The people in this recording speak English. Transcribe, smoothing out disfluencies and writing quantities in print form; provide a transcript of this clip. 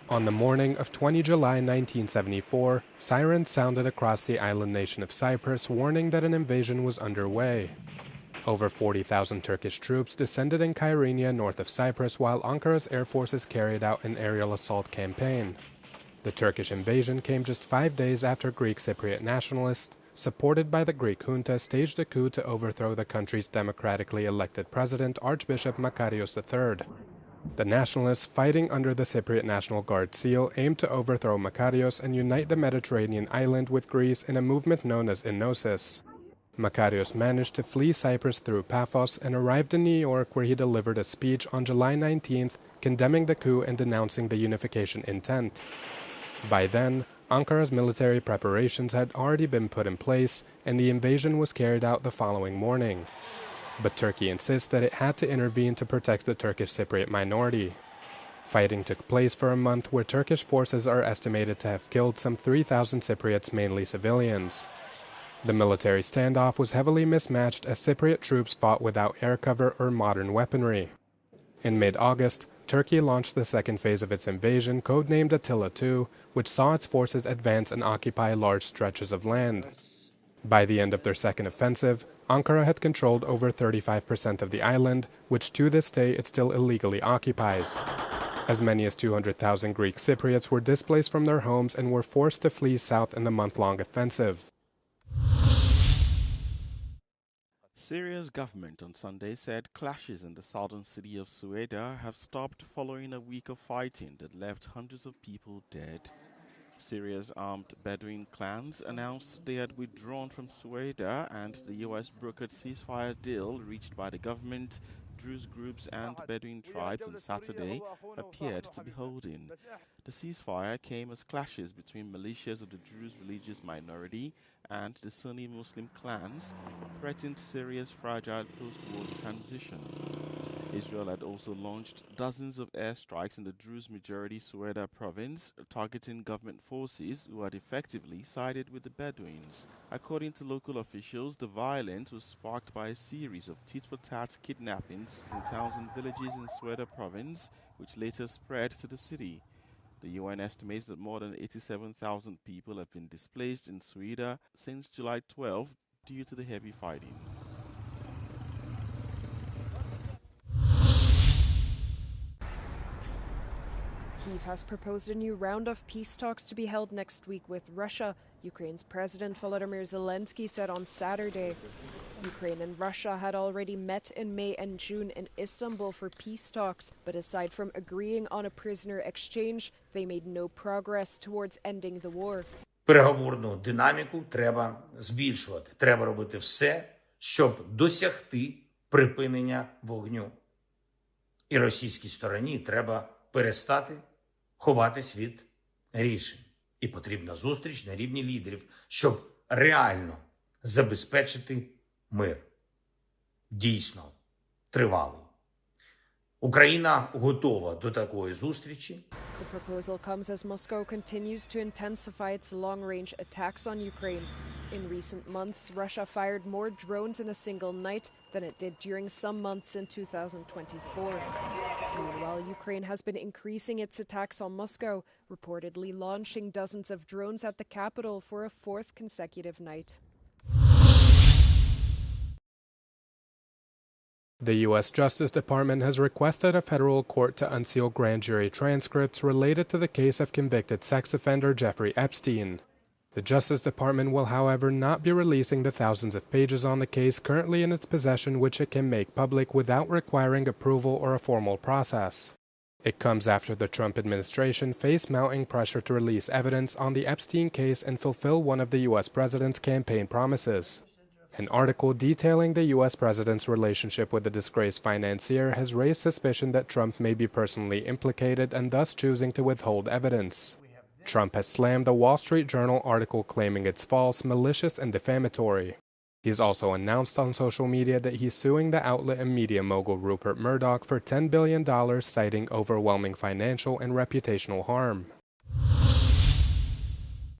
On the morning of 20 July 1974, sirens sounded across the island nation of Cyprus, warning that an invasion was underway. Over 40,000 Turkish troops descended in Kyrenia north of Cyprus while Ankara's air forces carried out an aerial assault campaign. The Turkish invasion came just 5 days after Greek Cypriot nationalists, supported by the Greek junta, staged a coup to overthrow the country's democratically elected president, Archbishop Makarios III. The nationalists, fighting under the Cypriot National Guard seal, aimed to overthrow Makarios and unite the Mediterranean island with Greece in a movement known as Enosis. Makarios managed to flee Cyprus through Paphos and arrived in New York, where he delivered a speech on July 19th condemning the coup and denouncing the unification intent. By then, Ankara's military preparations had already been put in place, and the invasion was carried out the following morning. But Turkey insists that it had to intervene to protect the Turkish Cypriot minority. Fighting took place for a month, where Turkish forces are estimated to have killed some 3,000 Cypriots, mainly civilians. The military standoff was heavily mismatched as Cypriot troops fought without air cover or modern weaponry. In mid-August, Turkey launched the second phase of its invasion, codenamed Attila II, which saw its forces advance and occupy large stretches of land. By the end of their second offensive, Ankara had controlled over 35% of the island, which to this day it still illegally occupies. As many as 200,000 Greek Cypriots were displaced from their homes and were forced to flee south in the month-long offensive. Syria's government on Sunday said clashes in the southern city of Sueda have stopped following a week of fighting that left hundreds of people dead. Syria's armed Bedouin clans announced they had withdrawn from Sueda, and the U.S. brokered ceasefire deal reached by the government, Druze groups and Bedouin tribes on Saturday appeared to be holding. The ceasefire came as clashes between militias of the Druze religious minority and the Sunni Muslim clans threatened Syria's fragile post-war transition. Israel had also launched dozens of airstrikes in the Druze-majority Sueda province, targeting government forces who had effectively sided with the Bedouins. According to local officials, the violence was sparked by a series of tit-for-tat kidnappings in towns and villages in Sueda province, which later spread to the city. The UN estimates that more than 87,000 people have been displaced in Sueda since July 12 due to the heavy fighting. Kyiv has proposed a new round of peace talks to be held next week with Russia, Ukraine's President Volodymyr Zelensky said on Saturday. Ukraine and Russia had already met in May and June in Istanbul for peace talks, but aside from agreeing on a prisoner exchange, they made no progress towards ending the war. Переговорну динаміку треба збільшувати. Треба робити все, щоб досягти припинення вогню. І російській стороні треба перестати ховатись від рішень. І потрібна зустріч на рівні лідерів, щоб реально забезпечити мир. Дійсно, тривалий. Україна готова до такої зустрічі. The proposal comes as Moscow continues to intensify its long-range attacks on Ukraine. In recent months, Russia fired more drones in a single night than it did during some months in 2024. Meanwhile, Ukraine has been increasing its attacks on Moscow, reportedly launching dozens of drones at the capital for a fourth consecutive night. The U.S. Justice Department has requested a federal court to unseal grand jury transcripts related to the case of convicted sex offender Jeffrey Epstein. The Justice Department will, however, not be releasing the thousands of pages on the case currently in its possession, which it can make public without requiring approval or a formal process. It comes after the Trump administration faced mounting pressure to release evidence on the Epstein case and fulfill one of the U.S. president's campaign promises. An article detailing the U.S. president's relationship with the disgraced financier has raised suspicion that Trump may be personally implicated and thus choosing to withhold evidence. Trump has slammed the Wall Street Journal article claiming it's false, malicious, and defamatory. He's also announced on social media that he's suing the outlet and media mogul Rupert Murdoch for $10 billion, citing overwhelming financial and reputational harm.